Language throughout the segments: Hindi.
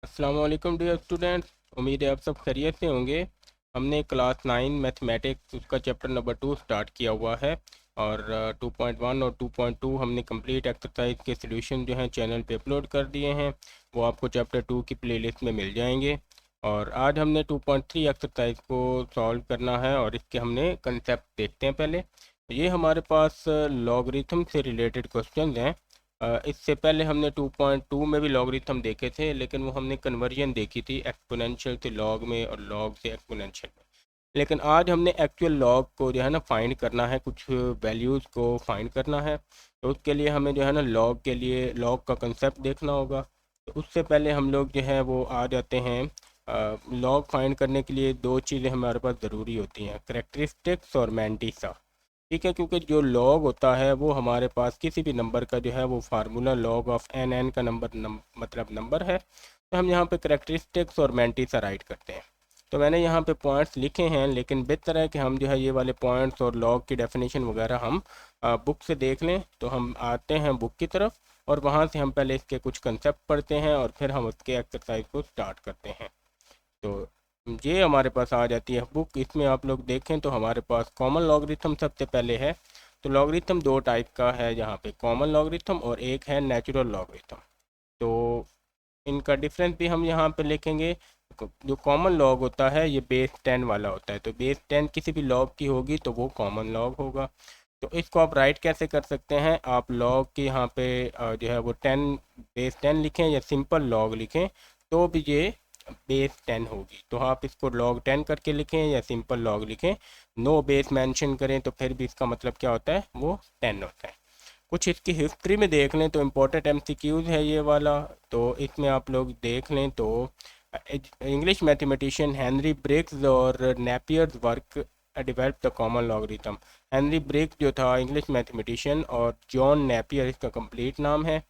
अस्सलाम वालेकुम डियर स्टूडेंट्स। उम्मीद है आप सब खैरियत से होंगे। हमने क्लास 9 मैथमेटिक्स उसका चैप्टर नंबर 2 स्टार्ट किया हुआ है और 2.1 और 2.2 हमने कंप्लीट एक्सरसाइज के सॉल्यूशन जो हैं चैनल पे अपलोड कर दिए हैं। वो आपको चैप्टर 2 की प्लेलिस्ट में मिल जाएंगे। और आज हमने 2.3 एक्सरसाइज को सॉल्व करना है और इसके हमने कंसेप्ट देखते हैं। पहले ये हमारे पास लॉगरिथम से रिलेटेड क्वेश्चंस हैं। इससे पहले हमने 2.2 में भी लॉगरिथम देखे थे, लेकिन वो हमने कन्वर्जन देखी थी एक्सपोनेंशियल से लॉग में और लॉग से एक्सपोनेंशियल में। लेकिन आज हमने एक्चुअल लॉग को जो है ना फाइंड करना है, कुछ वैल्यूज़ को फाइंड करना है। तो उसके लिए हमें जो है ना लॉग के लिए लॉग का कंसेप्ट देखना होगा। तो उससे पहले हम लोग जो है वो आ जाते हैं। लॉग फाइंड करने के लिए दो चीज़ें हमारे पास ज़रूरी होती हैं, करेक्टरिस्टिक्स और मैंटिसा। ठीक है, क्योंकि जो लॉग होता है वो हमारे पास किसी भी नंबर का जो है वो फार्मूला लॉग ऑफ एन का मतलब नंबर है। तो हम यहाँ पे करेक्टरिस्टिक्स और मैंटिसा राइट करते हैं। तो मैंने यहाँ पे पॉइंट्स लिखे हैं, लेकिन बेहतर है कि हम जो है ये वाले पॉइंट्स और लॉग की डेफिनेशन वगैरह हम बुक से देख लें। तो हम आते हैं बुक की तरफ और वहाँ से हम पहले इसके कुछ कंसेप्ट पढ़ते हैं और फिर हम उसके एक्सरसाइज को स्टार्ट करते हैं। तो ये हमारे पास आ जाती है बुक। इसमें आप लोग देखें तो हमारे पास कॉमन लॉगरिथम सबसे पहले है। तो लॉगरिथम दो टाइप का है, यहाँ पे कॉमन लॉगरिथम और एक है नेचुरल लॉगरिथम। तो इनका डिफरेंस भी हम यहाँ पे लिखेंगे। जो कॉमन लॉग होता है ये बेस 10 वाला होता है, तो बेस 10 किसी भी लॉग की होगी तो वो कॉमन लॉग होगा। तो इसको आप राइट कैसे कर सकते हैं, आप लॉग के यहाँ पे जो है वो 10 बेस 10 लिखें या सिंपल लॉग लिखें तो भी ये बेस 10 होगी। तो आप इसको log 10 करके लिखें या सिंपल लॉग लिखें, नो बेस मेंशन करें तो फिर भी इसका मतलब क्या होता है, वो 10 होता है। कुछ इसकी हिस्ट्री में देख लें तो इम्पोर्टेंट एमसीक्यूज है ये वाला। तो इसमें आप लोग देख लें तो इंग्लिश मैथमेटिशियन हेनरी ब्रिग्स और Napier's work develop the common logarithm. Henry Briggs जो था इंग्लिश मैथमेटिशियन और जॉन नेपियर इसका कंप्लीट नाम है,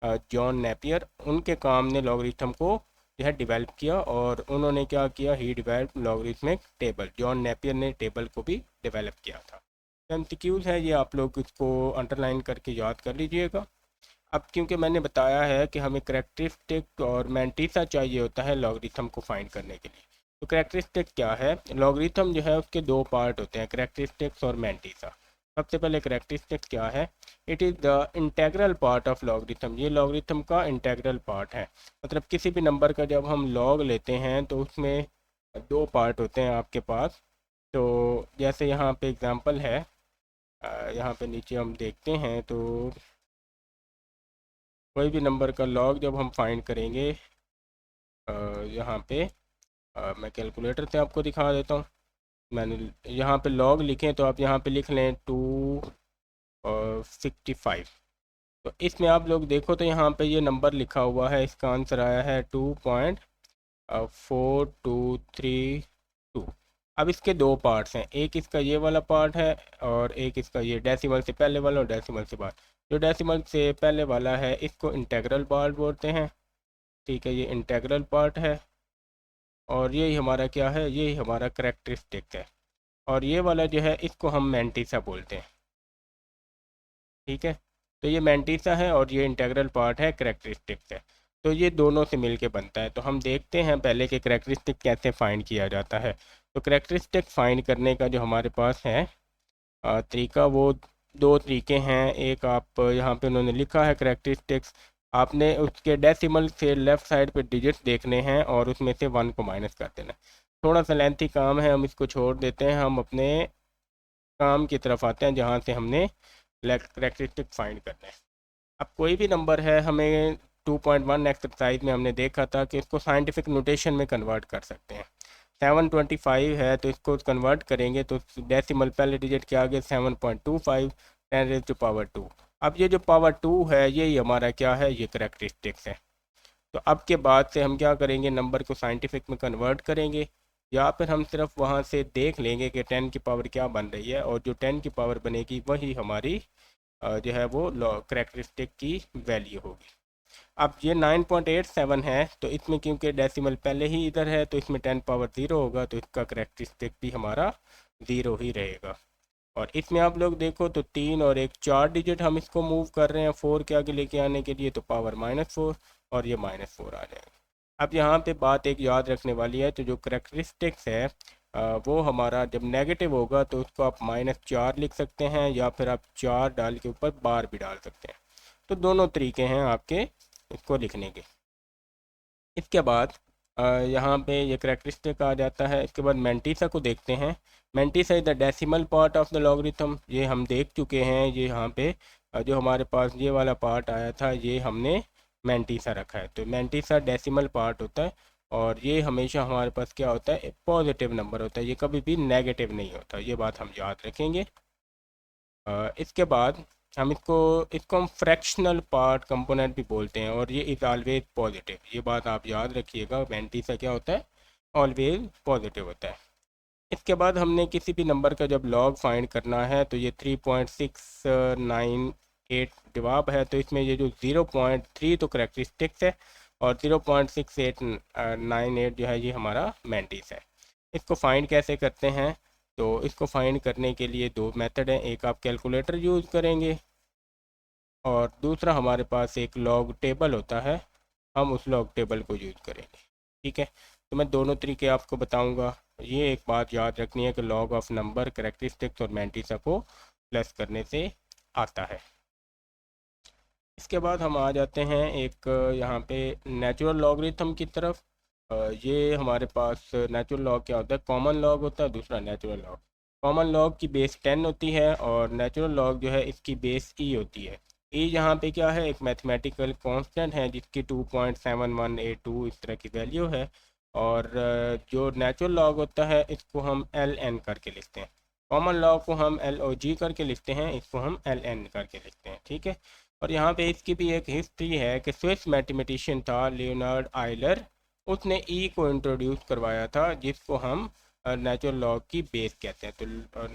जॉन नेपियर, उनके काम ने लॉगरिथम को जो है डिवेल्प किया। और उन्होंने क्या किया, he develop logarithmic table, John Napier ने टेबल को भी डेवलप किया था। एमसीक्यूज है ये, आप लोग इसको अंडरलाइन करके याद कर लीजिएगा। अब क्योंकि मैंने बताया है कि हमें करेक्टरिस्टिक और मैंटिसा चाहिए होता है लॉगरिथम को फाइंड करने के लिए। तो करेक्टरिस्टिक क्या है, लॉगरिथम जो है उसके दो पार्ट होते हैं, करेक्टरिस्टिक्स और मैंटिसा। सबसे पहले करेक्टरिस्टिक्स क्या है, it is the integral part of logarithm. ये लॉगरिथम का इंटेग्रल पार्ट है। मतलब किसी भी नंबर का जब हम लॉग लेते हैं तो उसमें दो पार्ट होते हैं आपके पास। तो जैसे यहाँ पे एग्जांपल है, यहाँ पे नीचे हम देखते हैं तो कोई भी नंबर का लॉग जब हम फाइंड करेंगे, अ, यहाँ पे मैं कैलकुलेटर से आपको दिखा देता हूँ। मैंने यहाँ पे लॉग लिखे तो आप यहाँ पे लिख लें 265। तो इसमें आप लोग देखो तो यहाँ पे ये नंबर लिखा हुआ है, इसका आंसर आया है 2.4232। अब इसके दो पार्ट्स हैं, एक इसका ये वाला पार्ट है और एक इसका ये डेसिमल से पहले वाला और डेसिमल से बाद। जो डेसिमल से पहले वाला है इसको इंटेग्रल पार्ट बोलते हैं। ठीक है, ये इंटेग्रल पार्ट है और यही हमारा क्या है, यही हमारा करेक्टरिस्टिक है। और ये वाला जो है इसको हम मैंटिसा बोलते हैं। ठीक है, तो ये मैंटिसा है और ये इंटेग्रल पार्ट है, करेक्टरिस्टिक्स है। तो ये दोनों से मिलके बनता है। तो हम देखते हैं पहले कि करेक्टरिस्टिक कैसे फाइंड किया जाता है। तो करेक्टरिस्टिक फाइंड करने का जो हमारे पास है तरीका, वो दो तरीके हैं। एक आप यहाँ पे उन्होंने लिखा है करेक्टरिस्टिक्स, आपने उसके डेसिमल से लेफ़्ट साइड पे डिजिट्स देखने हैं और उसमें से 1 को माइनस कर देना है। थोड़ा सा लेंथी काम है, हम इसको छोड़ देते हैं, हम अपने काम की तरफ आते हैं जहाँ से हमने करेक्टरिस्टिक फाइंड करना है। अब कोई भी नंबर है, हमें 2.1 एक्सरसाइज में हमने देखा था कि इसको साइंटिफिक नोटेशन में कन्वर्ट कर सकते हैं। 725 है तो इसको कन्वर्ट करेंगे तो डेसिमल पहले डिजिट के आगे 7.25, 10⁻²। अब ये जो पावर 2 है यही हमारा क्या है, ये करेक्टरिस्टिक्स है। तो अब के बाद से हम क्या करेंगे, नंबर को साइंटिफिक में कन्वर्ट करेंगे या फिर हम सिर्फ वहाँ से देख लेंगे कि 10 की पावर क्या बन रही है, और जो 10 की पावर बनेगी वही हमारी जो है वो करेक्टरिस्टिक की वैल्यू होगी। अब ये 9.87 है तो इसमें क्योंकि डेसिमल पहले ही इधर है तो इसमें 10 पावर 0 होगा, तो इसका करेक्टरिस्टिक भी हमारा 0 ही रहेगा। और इसमें आप लोग देखो तो 3 और एक 4 डिजिट हम इसको मूव कर रहे हैं 4 के आगे लेके आने के लिए, तो पावर -4 और ये -4 आ जाएगा। अब यहाँ पे बात एक याद रखने वाली है, तो जो करेक्टरिस्टिक्स है वो हमारा जब नेगेटिव होगा तो उसको आप -4 लिख सकते हैं, या फिर आप 4 डाल के ऊपर बार भी डाल सकते हैं। तो दोनों तरीके हैं आपके इसको लिखने के। इसके बाद यहाँ पे ये करेक्टरिस्टिक आ जाता है। इसके बाद मेंटिसा को देखते हैं। Mantissa is the decimal part of the logarithm, ये हम देख चुके हैं। ये यहाँ पे जो हमारे पास ये वाला पार्ट आया था, ये हमने मेंटिसा रखा है। तो मेंटिसा डेसिमल पार्ट होता है, और ये हमेशा हमारे पास क्या होता है, पॉजिटिव नंबर होता है, ये कभी भी नेगेटिव नहीं होता। ये बात हम याद रखेंगे। इसके बाद हम इसको हम फ्रैक्शनल पार्ट कंपोनेंट भी बोलते हैं, और ये इज़ ऑलवेज पॉजिटिव। ये बात आप याद रखिएगा, मेंटिसा क्या होता है, ऑलवेज पॉजिटिव होता है। इसके बाद हमने किसी भी नंबर का जब लॉग फाइंड करना है, तो ये 3.698 जवाब है। तो इसमें ये जो 0.3 तो करेक्टरिस्टिक्स है, और 0.6898 जो है ये हमारा मेंटिस है। इसको फाइंड कैसे करते हैं, तो इसको फाइंड करने के लिए दो मेथड हैं। एक आप कैलकुलेटर यूज़ करेंगे, और दूसरा हमारे पास एक लॉग टेबल होता है, हम उस लॉग टेबल को यूज़ करेंगे। ठीक है, तो मैं दोनों तरीके आपको बताऊंगा। ये एक बात याद रखनी है कि लॉग ऑफ नंबर करेक्टरिस्टिक्स और मेंटिसा को प्लस करने से आता है। इसके बाद हम आ जाते हैं एक यहाँ पे नेचुरल लॉगरिथम की तरफ। ये हमारे पास नेचुरल लॉग क्या होता है, कॉमन लॉग होता है, दूसरा नेचुरल लॉग। कॉमन लॉग की बेस 10 होती है, और नेचुरल लॉग जो है इसकी बेस ई होती है। ई यहाँ पे क्या है, एक मैथमेटिकल कांस्टेंट है जिसकी 2.7182 इस तरह की वैल्यू है। और जो नेचुरल लॉग होता है इसको हम एल एन करके लिखते हैं। कॉमन लॉग को हम एल ओ जी करके लिखते हैं, इसको हम एल एन करके लिखते हैं। ठीक है, और यहाँ पे इसकी भी एक हिस्ट्री है कि स्विस मैथमेटिशियन था लियोनार्ड आयलर, उसने ई को इंट्रोड्यूस करवाया था, जिसको हम नेचुरल लॉग की बेस कहते हैं। तो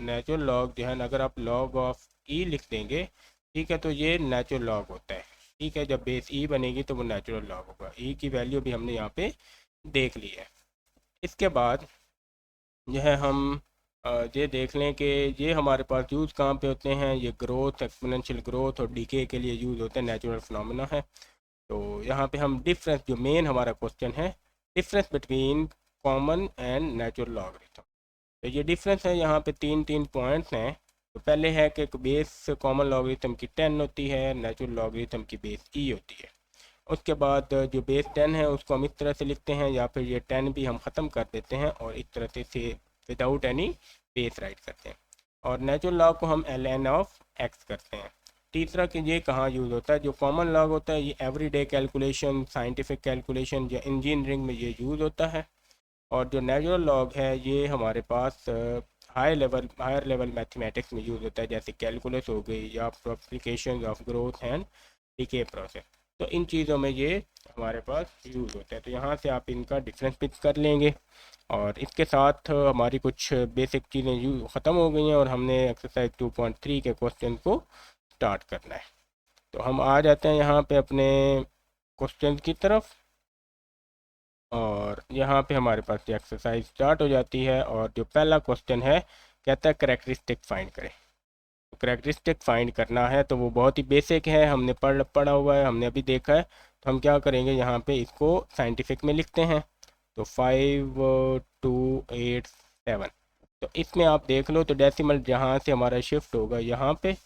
नेचुरल लॉग जो है ना, अगर आप लॉग ऑफ ई लिख देंगे, ठीक है, तो ये नेचुरल लॉग होता है। ठीक है, जब बेस ई बनेगी तो वो नेचुरल लॉग होगा। ई की वैल्यू भी हमने यहाँ पे देख ली है। इसके बाद जो है हम ये देख लें कि ये हमारे पास यूज़ कहाँ पे होते हैं। ये ग्रोथ, एक्सपोनेंशियल ग्रोथ और डीके के लिए यूज़ होते हैं, नेचुरल फिनोमेना है। तो यहाँ पे हम डिफरेंस, जो मेन हमारा क्वेश्चन है, difference between common and natural logarithm. तो ये डिफरेंस है, यहाँ पे तीन तीन पॉइंट्स हैं। तो पहले है कि बेस कॉमन लॉगरिथम की 10 होती है, नेचुरल लॉगरिथम की बेस ई होती है। उसके बाद जो बेस 10 है उसको हम इस तरह से लिखते हैं, या फिर ये 10 भी हम ख़त्म कर देते हैं और इस तरह से विदाउट एनी बेस राइट करते हैं। और नेचुरल लॉग को हम एल एन ऑफ एक्स करते हैं। तीसरा कि ये कहाँ यूज़ होता है, जो कॉमन लॉग होता है ये एवरीडे कैलकुलेशन, साइंटिफिक कैलकुलेशन या इंजीनियरिंग में ये यूज़ होता है। और जो नेचुरल लॉग है ये हमारे पास हायर लेवल मैथमेटिक्स में यूज़ होता है, जैसे कैलकुलस हो गई या application of growth and decay process. तो इन चीज़ों में ये हमारे पास यूज़ होता है। तो यहाँ से आप इनका डिफरेंस पिक कर लेंगे, और इसके साथ हमारी कुछ बेसिक चीज़ें ख़त्म हो गई हैं, और हमने एक्सरसाइज 2.3 के क्वेश्चन को स्टार्ट करना है। तो हम आ जाते हैं यहाँ पे अपने क्वेश्चन की तरफ, और यहाँ पे हमारे पास ये एक्सरसाइज स्टार्ट हो जाती है। और जो पहला क्वेश्चन है, कहता है करेक्टरिस्टिक फाइंड करें। तो करेक्टरिस्टिक फाइंड करना है तो वो बहुत ही बेसिक है, हमने पढ़ा हुआ है, हमने अभी देखा है। तो हम क्या करेंगे, यहाँ पे इसको साइंटिफिक में लिखते हैं। तो 5287। तो इसमें आप देख लो, तो डेसिमल जहाँ से हमारा शिफ्ट होगा यहाँ पे,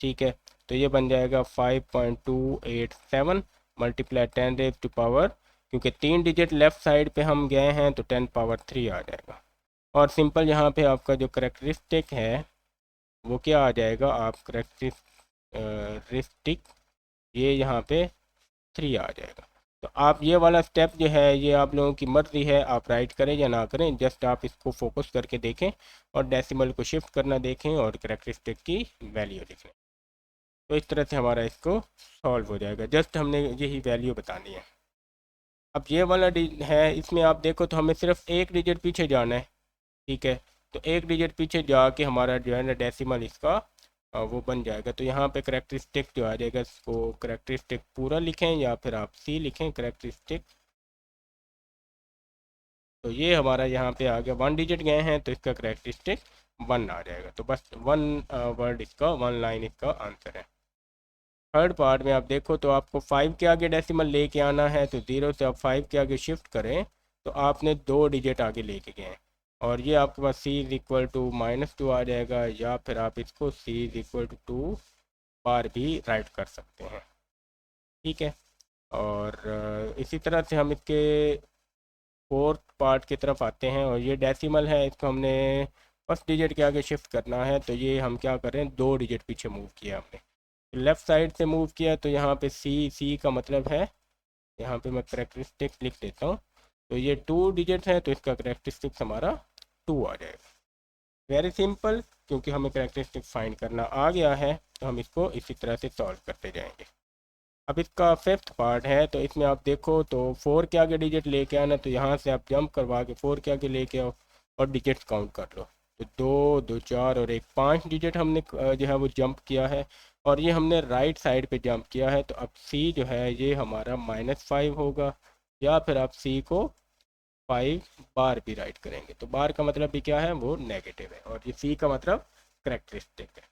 ठीक है, तो ये बन जाएगा 5.287 मल्टीप्लाई 10⁻⁴, क्योंकि 3 डिजिट लेफ़्ट साइड पे हम गए हैं तो 10⁻³ आ जाएगा। और सिंपल यहाँ पे आपका जो करेक्टरिस्टिक है वो क्या आ जाएगा, आप करेक्टरिस्टिक ये यहाँ पे 3 आ जाएगा। तो आप ये वाला स्टेप जो है ये आप लोगों की मर्ज़ी है, आप राइट करें या ना करें, जस्ट आप इसको फोकस करके देखें और डेसिमल को शिफ्ट करना देखें और करेक्टरिस्टिक की वैल्यू लिखें। तो इस तरह से हमारा इसको सॉल्व हो जाएगा, जस्ट हमने यही वैल्यू बतानी है। अब ये वाला है, इसमें आप देखो तो हमें सिर्फ एक डिजिट पीछे जाना है। ठीक है, तो एक डिजिट पीछे जाके हमारा जो है ना डेसिमल इसका वो बन जाएगा। तो यहाँ पे करेक्टरिस्टिक जो आ जाएगा, इसको करेक्टरिस्टिक पूरा लिखें या फिर आप सी लिखें करेक्टरिस्टिक। तो ये हमारा यहाँ पे आ गया, 1 डिजिट गए हैं तो इसका करेक्टरिस्टिक 1 आ जाएगा। तो बस 1 वर्ड इसका, 1 लाइन इसका आंसर है। थर्ड पार्ट में आप देखो तो आपको 5 के आगे डेसिमल लेके आना है, तो 0 से आप 5 के आगे शिफ्ट करें तो आपने 2 डिजिट आगे लेके गए हैं। और ये आपके पास c इज़ इक्वल टू -2 आ जाएगा, या फिर आप इसको c इज़ इक्वल टू 2 बार भी राइट कर सकते हैं। ठीक है। और इसी तरह से हम इसके फोर्थ पार्ट की तरफ आते हैं, और ये डेसिमल है, इसको हमने फर्स्ट डिजिट के आगे शिफ्ट करना है, तो ये हम क्या कर रहे हैं, 2 डिजिट पीछे मूव किया हमने, लेफ़्ट साइड से मूव किया, तो यहाँ पे सी का मतलब है, यहाँ पे मैं करेक्टरिस्टिक्स लिख देता हूँ, तो ये 2 डिजिट है तो इसका करेक्टरिस्टिक्स हमारा 2 आ जाएगा। वेरी सिंपल, क्योंकि हमें करेक्टरिस्टिक फाइंड करना आ गया है तो हम इसको इसी तरह से सॉल्व करते जाएंगे। अब इसका फिफ्थ पार्ट है, तो इसमें आप देखो तो 4 के आगे डिजिट लेके आना, तो यहाँ से आप जंप करवा के 4 के आगे लेके आओ और डिजिट काउंट कर लो, तो 2 2 4 और 1 5 डिजिट हमने जो है वो जंप किया है, और ये हमने राइट साइड पे जंप किया है, तो अब सी जो है ये हमारा -5 होगा, या फिर आप सी को 5 बार भी राइट करेंगे, तो बार का मतलब भी क्या है, वो नेगेटिव है, और ये सी का मतलब करेक्टरिस्टिक है।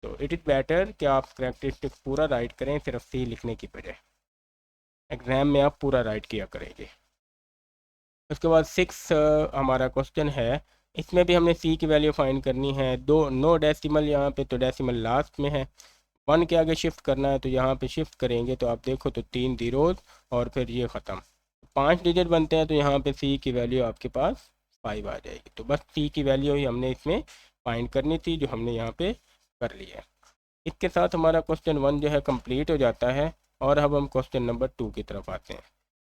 तो इट इज़ बेटर कि आप करेक्टरिस्टिक पूरा राइट करें सिर्फ सी लिखने की बजाय, एग्ज़ाम में आप पूरा राइट किया करेंगे। उसके बाद 6 हमारा क्वेश्चन है, इसमें भी हमने सी की वैल्यू फाइंड करनी है। नो डेसिमल यहाँ पे, तो डेसिमल लास्ट में है, 1 के आगे शिफ्ट करना है, तो यहाँ पे शिफ्ट करेंगे तो आप देखो तो 3 जीरोज़ और फिर ये ख़त्म, 5 डिजिट बनते हैं, तो यहाँ पे सी की वैल्यू आपके पास 5 आ जाएगी। तो बस सी की वैल्यू ही हमने इसमें फाइंड करनी थी, जो हमने यहाँ पे कर लिया है। इसके साथ हमारा क्वेश्चन 1 जो है कंप्लीट हो जाता है, और अब हम क्वेश्चन नंबर 2 की तरफ आते हैं।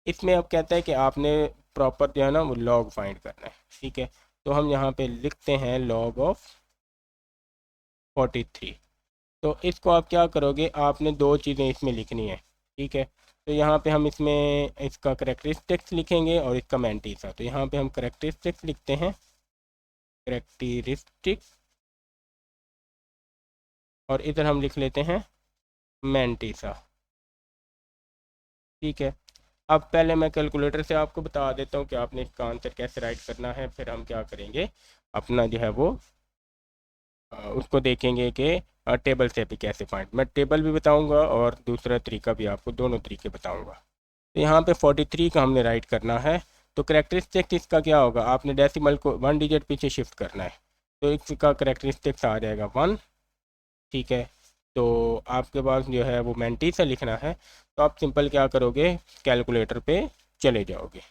इसमें अब कहता है कि आपने प्रॉपर जो है ना वो लॉग फाइंड करना है। ठीक है, तो हम यहाँ पे लिखते हैं लॉग ऑफ 43। तो इसको आप क्या करोगे, आपने 2 चीज़ें इसमें लिखनी है। ठीक है, तो यहाँ पे हम इसमें इसका करेक्टरिस्टिक्स लिखेंगे और इसका मैंटीसा, तो यहाँ पे हम करेक्टरिस्टिक्स लिखते हैं, करेक्टरिस्टिक, और इधर हम लिख लेते हैं मैंटीसा। ठीक है, अब पहले मैं कैलकुलेटर से आपको बता देता हूँ कि आपने इसका आंसर कैसे राइट करना है, फिर हम क्या करेंगे, अपना जो है वो उसको देखेंगे कि टेबल से भी कैसे फाइंड, मैं टेबल भी बताऊंगा और दूसरा तरीका भी आपको, दोनों तरीके बताऊंगा। तो यहाँ पे 43 का हमने राइट करना है, तो करेक्टरिस्टिक इसका क्या होगा, आपने डेसिमल को 1 डिजिट पीछे शिफ्ट करना है, तो इसका करेक्टरिस्टिक्स आ जाएगा 1। ठीक है, तो आपके पास जो है वो मैंटी से लिखना है, तो आप सिंपल क्या करोगे, कैलकुलेटर पे चले जाओगे,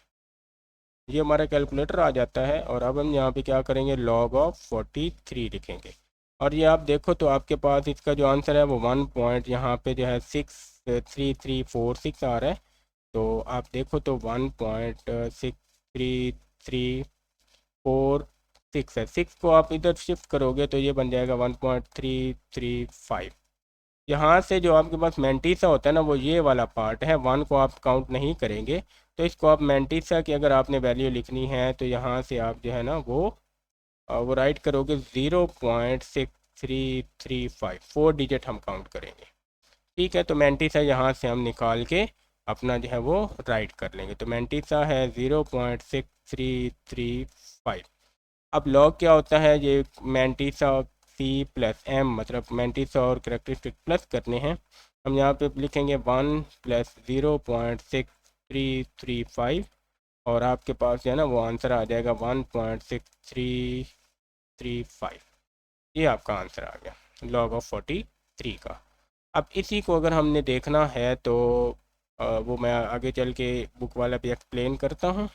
ये हमारा कैलकुलेटर आ जाता है, और अब हम यहाँ पे क्या करेंगे, लॉग ऑफ 43 लिखेंगे, और ये आप देखो तो आपके पास इसका जो आंसर है वो 1 पॉइंट यहाँ पे जो है 63346 आ रहा है, तो आप देखो तो 1.63346 है, 6 को आप इधर शिफ्ट करोगे तो ये बन जाएगा 1.335। यहाँ से जो आपके पास मैंटीसा होता है ना, वो ये वाला पार्ट है, 1 को आप काउंट नहीं करेंगे, तो इसको आप मैंटीसा की अगर आपने वैल्यू लिखनी है तो यहाँ से आप जो है ना वो राइट करोगे 0.6335, 4 डिजिट हम काउंट करेंगे। ठीक है, तो मैंटीसा यहाँ से हम निकाल के अपना जो है वो राइट कर लेंगे, तो मैंटीसा है 0.6335। अब लॉग क्या होता है, ये मैंटीसा सी प्लस एम, मतलब मैंटीसा और करेक्टरिस्टिक प्लस करने हैं, हम यहाँ पे लिखेंगे 1 प्लस 0.6335, और आपके पास जो है ना वो आंसर आ जाएगा 1.6335। ये आपका आंसर आ गया लॉग ऑफ 43 का। अब इसी को अगर हमने देखना है तो वो मैं आगे चल के बुक वाला भी एक्सप्लेन करता हूँ,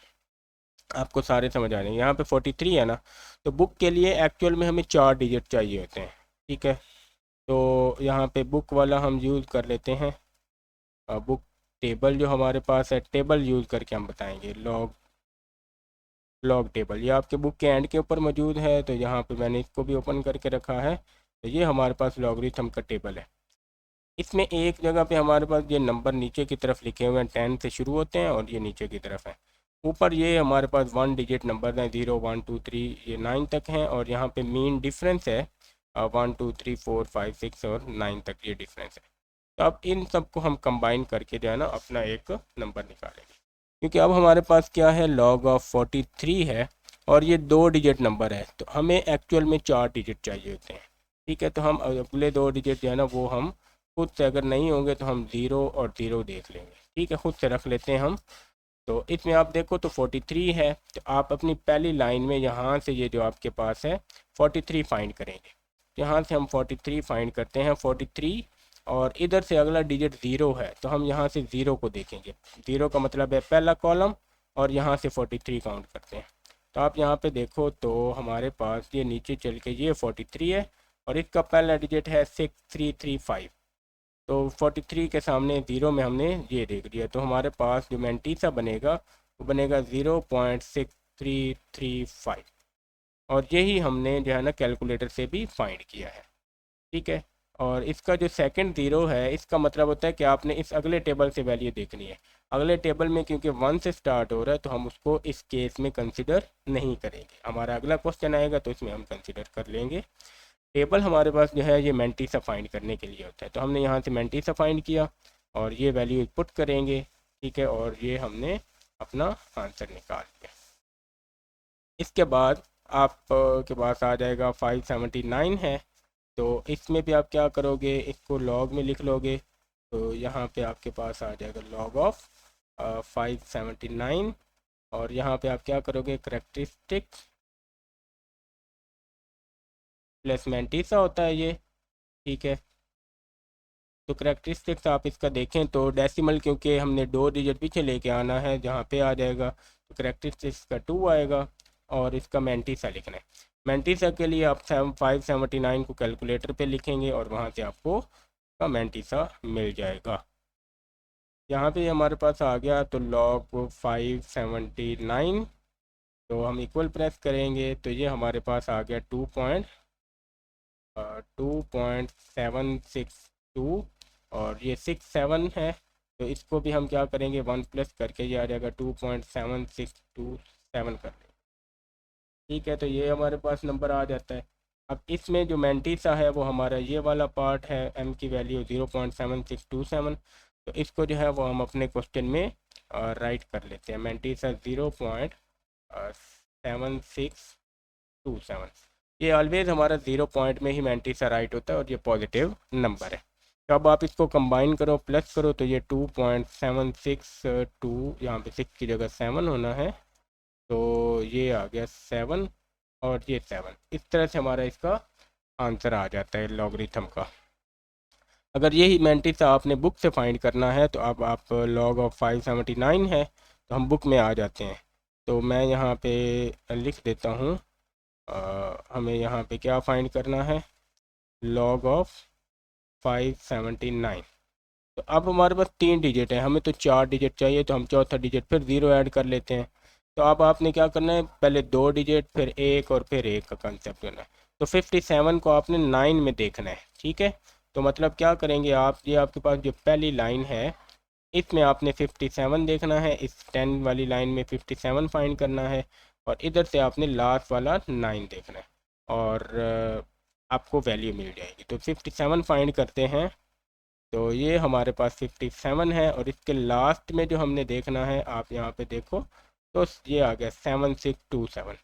आपको सारे समझ आ जाएंगे। यहाँ पे 43 है ना, तो बुक के लिए एक्चुअल में हमें 4 डिजिट चाहिए होते हैं। ठीक है, तो यहाँ पे बुक वाला हम यूज़ कर लेते हैं, बुक टेबल जो हमारे पास है, टेबल यूज़ करके हम बताएंगे, लॉग टेबल, ये आपके बुक के एंड के ऊपर मौजूद है, तो यहाँ पे मैंने इसको भी ओपन करके रखा है, तो ये हमारे पास लॉगरिथम का टेबल है। इसमें एक जगह पे हमारे पास ये नंबर नीचे की तरफ लिखे हुए हैं, 10 से शुरू होते हैं और ये नीचे की तरफ है, ऊपर ये हमारे पास 1 डिजिट नंबर हैं, 0 1 2 3 ये 9 तक हैं, और यहाँ पे मीन डिफरेंस है 1 2 3 4 5 6 और 9 तक ये डिफरेंस है। तो अब इन सबको हम कंबाइन करके जो है ना अपना एक नंबर निकालेंगे, क्योंकि अब हमारे पास क्या है, लॉग ऑफ 43 है, और ये 2 डिजिट नंबर है, तो हमें एक्चुअल में 4 डिजिट चाहिए होते हैं। ठीक है, तो हम अगले 2 डिजिट जो है ना वो हम खुद से अगर नहीं होंगे तो हम 0 और 0 देख लेंगे, ठीक है, खुद से रख लेते हैं हम। तो इसमें आप देखो तो 43 है, तो आप अपनी पहली लाइन में यहाँ से ये जो आपके पास है 43 फाइंड करेंगे। यहाँ से हम 43 फाइंड करते हैं 43, और इधर से अगला डिजिट 0 है तो हम यहाँ से 0 को देखेंगे। 0 का मतलब है पहला कॉलम, और यहाँ से 43 काउंट करते हैं। तो आप यहाँ पे देखो तो हमारे पास ये नीचे चल के ये 43 है, और इसका पहला डिजिट है 6335। तो 43 के सामने 0 में हमने ये देख लिया, तो हमारे पास जो मैंटीसा बनेगा वो बनेगा 0.6335, और यही हमने जो है ना कैलकुलेटर से भी फाइंड किया है, ठीक है। और इसका जो सेकंड 0 है इसका मतलब होता है कि आपने इस अगले टेबल से वैल्यू देखनी है। अगले टेबल में क्योंकि 1 से स्टार्ट हो रहा है तो हम उसको इस केस में कंसिडर नहीं करेंगे। हमारा अगला क्वेश्चन आएगा तो इसमें हम कंसिडर कर लेंगे। टेबल हमारे पास जो है ये मैंटीसा फाइंड करने के लिए होता है, तो हमने यहाँ से मैंटीसा फाइंड किया और ये वैल्यू पुट करेंगे, ठीक है, और ये हमने अपना आंसर निकाल लिया। इसके बाद आप के पास आ जाएगा 579 है, तो इसमें भी आप क्या करोगे, इसको लॉग में लिख लोगे। तो यहाँ पे आपके पास आ जाएगा लॉग ऑफ 579, और यहाँ पे आप क्या करोगे, करेक्टरिस्टिक्स प्लस मैंटीसा होता है ये, ठीक है। तो करेक्टरिस्टिक्स आप इसका देखें तो डेसिमल क्योंकि हमने 2 डिजिट पीछे लेके आना है, जहाँ पे आ जाएगा तो करेक्टरिस्टिक्स का 2 आएगा, और इसका मैंटीसा लिखना है। मैंटीसा के लिए आप 579 को कैलकुलेटर पे लिखेंगे और वहाँ से आपको का मैंटीसा मिल जाएगा। यहाँ पे हमारे पास आ गया तो लॉग 579, तो हम इक्वल प्रेस करेंगे तो ये हमारे पास आ गया 2.762, और ये 67 है, तो इसको भी हम क्या करेंगे 1 प्लस करके ये आ जाएगा 2.7627 कर लेंगे, ठीक है। तो ये हमारे पास नंबर आ जाता है। अब इसमें जो मैंटीसा है वो हमारा ये वाला पार्ट है, एम की वैल्यू 0.7627, तो इसको जो है वो हम अपने क्वेश्चन में राइट कर लेते हैं। मैंटीसा 0.7627, ये ऑलवेज हमारा 0 पॉइंट में ही मैंटीसा राइट होता है, और ये पॉजिटिव नंबर है। तो अब आप इसको कंबाइन करो, प्लस करो, तो ये 2.762, यहाँ पे 6 की जगह 7 होना है, तो ये आ गया 7, और ये 7। इस तरह से हमारा इसका आंसर आ जाता है लॉगरिथम का। अगर यही मैंटीसा आपने बुक से फाइंड करना है तो अब आप लॉग ऑफ 579 है, तो हम बुक में आ जाते हैं। तो मैं यहाँ पे लिख देता हूँ, हमें यहाँ पे क्या फाइंड करना है, लॉग ऑफ 579। तो अब हमारे पास 3 डिजिट है, हमें तो 4 डिजिट चाहिए, तो हम चौथा डिजिट फिर 0 ऐड कर लेते हैं। तो अब आपने क्या करना है, पहले 2 डिजिट फिर 1 और फिर 1 का कंसेप्ट करना है। तो 57 को आपने 9 में देखना है, ठीक है। तो मतलब क्या करेंगे आप, ये आपके पास जो पहली लाइन है इसमें आपने 57 देखना है, इस 10 वाली लाइन में 57 फाइंड करना है, और इधर से आपने लास्ट वाला 9 देखना है, और आपको वैल्यू मिल जाएगी। तो 57 फाइंड करते हैं, तो ये हमारे पास 57 है, और इसके लास्ट में जो हमने देखना है आप यहाँ पे देखो तो ये आ गया 7627,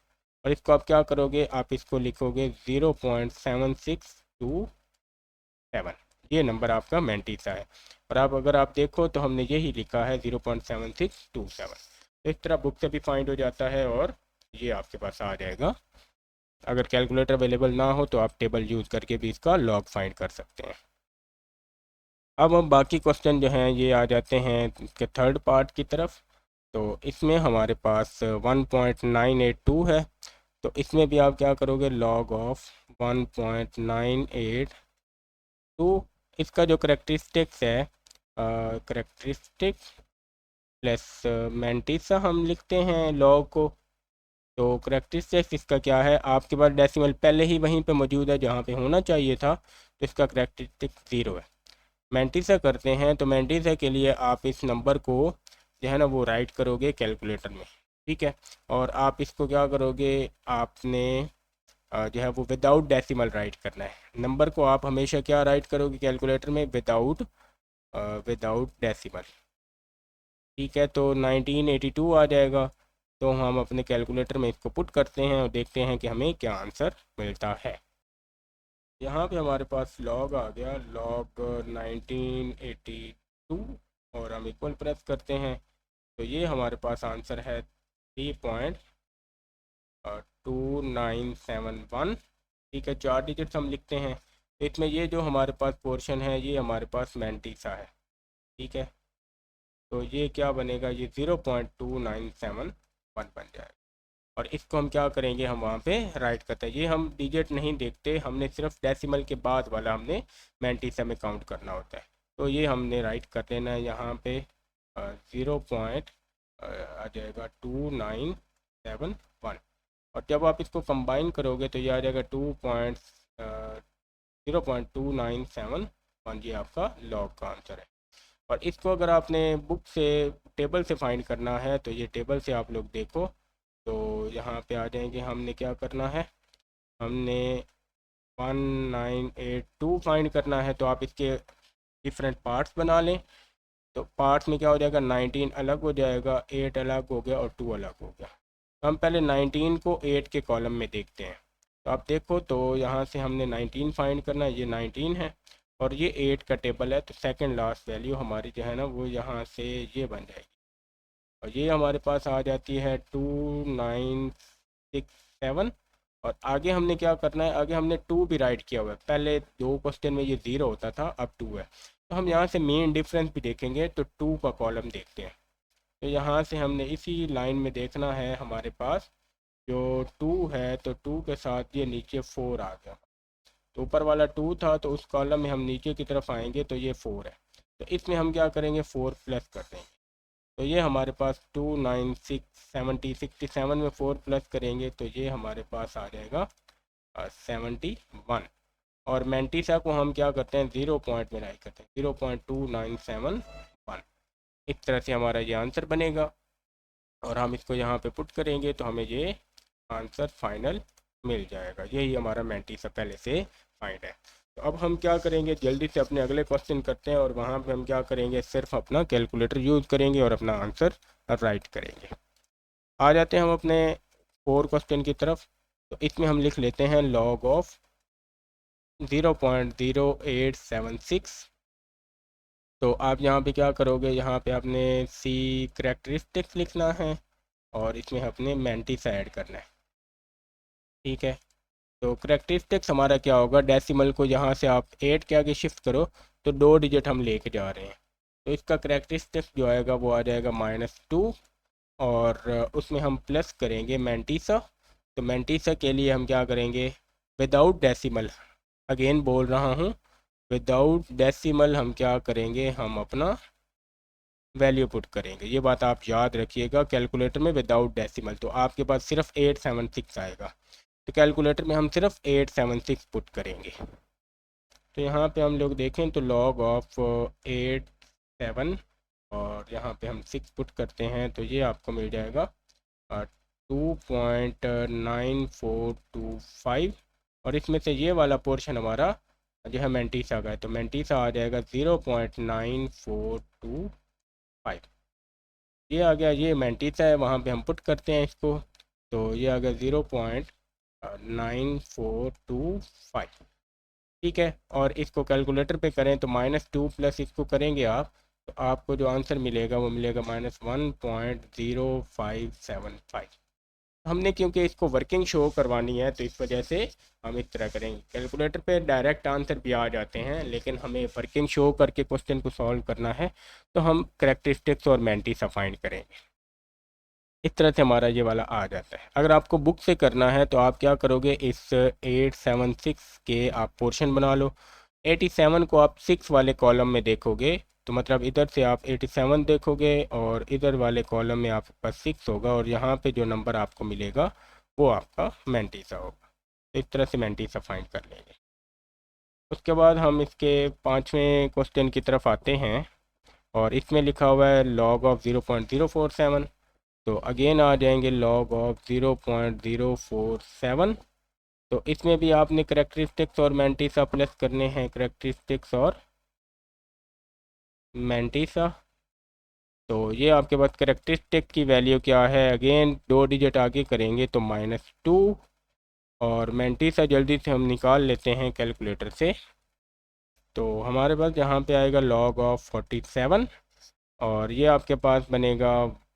और इसको आप क्या करोगे, आप इसको लिखोगे 0.7627, ये नंबर आपका मैंटीसा है। और अब अगर आप देखो तो हमने यही लिखा है 0.7627, तो इस तरह बुक से भी फाइंड हो जाता है, और ये आपके पास आ जाएगा। अगर कैलकुलेटर अवेलेबल ना हो तो आप टेबल यूज़ करके भी इसका लॉग फाइंड कर सकते हैं। अब हम बाकी क्वेश्चन जो हैं ये आ जाते हैं इसके थर्ड पार्ट की तरफ। तो इसमें हमारे पास 1.982 है, तो इसमें भी आप क्या करोगे, लॉग ऑफ 1.982, इसका जो करेक्टरिस्टिक्स है, करेक्टरिस्टिक्स प्लस मैंटीसा हम लिखते हैं लॉग को। तो करेक्टरिस्टिक्स इसका क्या है, आपके पास डेसिमल पहले ही वहीं पे मौजूद है जहाँ पे होना चाहिए था, तो इसका करेक्टरिस्टिक्स 0 है। मैंटीसा करते हैं, तो मैंटीसा के लिए आप इस नंबर को जो है ना वो राइट करोगे कैलकुलेटर में, ठीक है। और आप इसको क्या करोगे, आपने जो है वो विदाउट डेसिमल राइट करना है। नंबर को आप हमेशा क्या राइट करोगे कैलकुलेटर में, विदाउट डेसिमल, ठीक है। तो 1982 आ जाएगा, तो हम अपने कैलकुलेटर में इसको पुट करते हैं और देखते हैं कि हमें क्या आंसर मिलता है। यहाँ पे हमारे पास लॉग आ गया, लॉग 1982, और हम इक्वल प्रेस करते हैं तो ये हमारे पास आंसर है 3.2971। ठीक है, 4 डिजिट्स हम लिखते हैं। तो इसमें ये जो हमारे पास पोर्शन है ये हमारे पास मैंटीसा है। ठीक है, तो ये क्या बनेगा, ये 0.2971 बन जाएगा। और इसको हम क्या करेंगे, हम वहाँ पे राइट करते हैं। ये हम डिजिट नहीं देखते, हमने सिर्फ डेसिमल के बाद वाला हमने मैंटीसा में काउंट करना होता है। तो ये हमने राइट कर देना है यहाँ पे 0. आ जाएगा 2971। और जब आप इसको कंबाइन करोगे तो ये आ जाएगा 0.2971। ये आपका लॉग का आंसर है। और इसको अगर आपने बुक से टेबल से फाइंड करना है तो ये टेबल से आप लोग देखो, तो यहाँ पे आ जाएंगे। हमने क्या करना है, हमने 1982 फाइंड करना है। तो आप इसके डिफरेंट पार्ट्स बना लें। तो पार्ट्स में क्या हो जाएगा, 19 अलग हो जाएगा, 8 अलग हो गया और 2 अलग हो गया। तो हम पहले 19 को 8 के कॉलम में देखते हैं। तो आप देखो, तो यहाँ से हमने 19 फाइंड करना है, ये 19 है और ये 8 का टेबल है। तो सेकंड लास्ट वैल्यू हमारी जो है ना वो यहाँ से ये बन जाएगी, और ये हमारे पास आ जाती है 2967। और आगे हमने क्या करना है, आगे हमने 2 भी राइट किया हुआ है। पहले 2 क्वेश्चन में ये 0 होता था, अब 2 है। तो हम यहाँ से मेन डिफरेंस भी देखेंगे, तो 2 का कॉलम देखते हैं। तो यहाँ से हमने इसी लाइन में देखना है, हमारे पास जो 2 है तो 2 के साथ ये नीचे 4 आ गया। तो ऊपर वाला 2 था तो उस कॉलम में हम नीचे की तरफ आएंगे तो ये 4 है। तो इसमें हम क्या करेंगे, 4 प्लस कर देंगे। तो ये हमारे पास 29670 में 4 प्लस करेंगे तो ये हमारे पास आ जाएगा 71। और मैंटीसा को हम क्या करते हैं, 0 पॉइंट में राइट करते हैं, 0.2971। इस तरह से हमारा ये आंसर बनेगा। और हम इसको यहाँ पे पुट करेंगे तो हमें ये आंसर फाइनल मिल जाएगा। यही हमारा मैंटीसा पहले से फाइंड है। तो अब हम क्या करेंगे, जल्दी से अपने अगले क्वेश्चन करते हैं, और वहाँ पे हम क्या करेंगे, सिर्फ अपना कैलकुलेटर यूज़ करेंगे और अपना आंसर राइट करेंगे। आ जाते हैं हम अपने 4 क्वेश्चन की तरफ। तो इसमें हम लिख लेते हैं लॉग ऑफ 0.0876। तो आप यहाँ पे क्या करोगे, यहाँ पे आपने सी करेक्टरिस्टिक्स लिखना है और इसमें अपने मैंटीसा ऐड करना है। ठीक है, तो करेक्टरिस्टिक्स हमारा क्या होगा, डेसिमल को यहाँ से आप 8 के आगे शिफ्ट करो तो 2 डिजिट हम लेके जा रहे हैं। तो इसका करेक्टरिस्टिक्स जो आएगा वो आ जाएगा -2। और उसमें हम प्लस करेंगे मैंटीसा। तो मैंटीसा के लिए हम क्या करेंगे, विदाउट डेसिमल, अगेन बोल रहा हूँ, विदाउट डेसिमल हम क्या करेंगे, हम अपना वैल्यू पुट करेंगे। ये बात आप याद रखिएगा, कैलकुलेटर में विदाउट डेसिमल तो आपके पास सिर्फ 876 आएगा। तो कैलकुलेटर में हम सिर्फ 876 पुट करेंगे। तो यहाँ पे हम लोग देखें तो लॉग ऑफ 87 और यहाँ पे हम 6 पुट करते हैं तो ये आपको मिल जाएगा 2.9425। और इसमें से ये वाला पोर्शन हमारा जो है मैंटीसा का है, तो मैंटीसा आ जाएगा 0.9425। ये आ गया, ये मैंटीसा है, वहाँ पे हम पुट करते हैं इसको। तो ये आ गया 0.9425। ठीक है, और इसको कैलकुलेटर पे करें तो -2 प्लस इसको करेंगे आप, तो आपको जो आंसर मिलेगा वो मिलेगा -1.0575। हमने क्योंकि इसको वर्किंग शो करवानी है तो इस वजह से हम इस तरह करेंगे। कैलकुलेटर पे डायरेक्ट आंसर भी आ जाते हैं, लेकिन हमें वर्किंग शो करके क्वेश्चन को सॉल्व करना है तो हम करेक्टरिस्टिक्स और मैंटीसा फाइंड करेंगे। इस तरह से हमारा ये वाला आ जाता है। अगर आपको बुक से करना है तो आप क्या करोगे, इस 876 के आप पोर्शन बना लो। 87 को आप 6 वाले कॉलम में देखोगे, तो मतलब इधर से आप 87 देखोगे और इधर वाले कॉलम में आपके पास 6 होगा, और यहाँ पे जो नंबर आपको मिलेगा वो आपका मैंटीसा होगा। तो इस तरह से मैंटीसा फाइंड कर लेंगे। उसके बाद हम इसके 5वें क्वेश्चन की तरफ आते हैं, और इसमें लिखा हुआ है लॉग ऑफ 0.047। तो अगेन आ जाएंगे लॉग ऑफ 0.047। तो इसमें भी आपने करेक्टरिस्टिक्स और मैंटीसा प्लस करने हैं, करेक्टरिस्टिक्स और मैंटीसा। तो ये आपके पास करेक्टरिस्टिक की वैल्यू क्या है, अगेन 2 डिजिट आगे करेंगे तो -2। और मैंटीसा जल्दी से हम निकाल लेते हैं कैलकुलेटर से। तो हमारे पास यहाँ पे आएगा log ऑफ 47 और ये आपके पास बनेगा,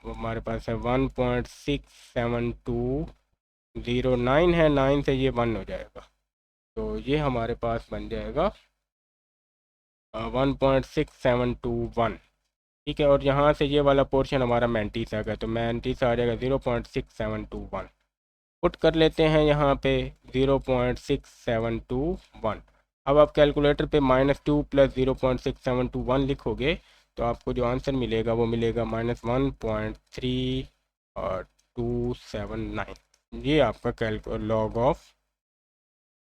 हमारे पास है 1.67209 है, 9 से ये 1 हो जाएगा, तो ये हमारे पास बन जाएगा 1.6721। ठीक है, और यहाँ से ये वाला पोर्शन हमारा मैंटीसा का, तो मैंटीसा आ जाएगा 0.6721। पुट कर लेते हैं यहाँ पे 0.6721। अब आप कैलकुलेटर पे -2 + 0.6721 लिखोगे तो आपको जो आंसर मिलेगा वो मिलेगा -1.3279। ये आपका log ऑफ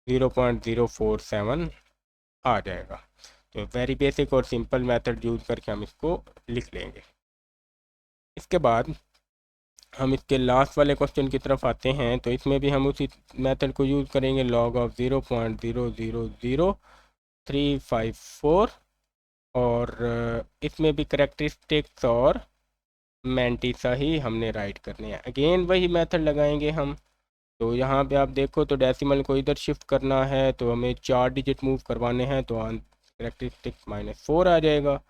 0.047 आ जाएगा। तो वेरी बेसिक और सिंपल मेथड यूज़ करके हम इसको लिख लेंगे। इसके बाद हम इसके लास्ट वाले क्वेश्चन की तरफ आते हैं, तो इसमें भी हम उसी मेथड को यूज़ करेंगे, log ऑफ 0.000354। और इसमें भी करेक्टरिस्टिक्स और मैंटीसा ही हमने राइट करने हैं। अगेन वही मेथड लगाएंगे हम। तो यहाँ पे आप देखो तो डेसिमल को इधर शिफ्ट करना है, तो हमें 4 डिजिट मूव करवाने हैं, तो करेक्टरिस्टिक्स -4 आ जाएगा।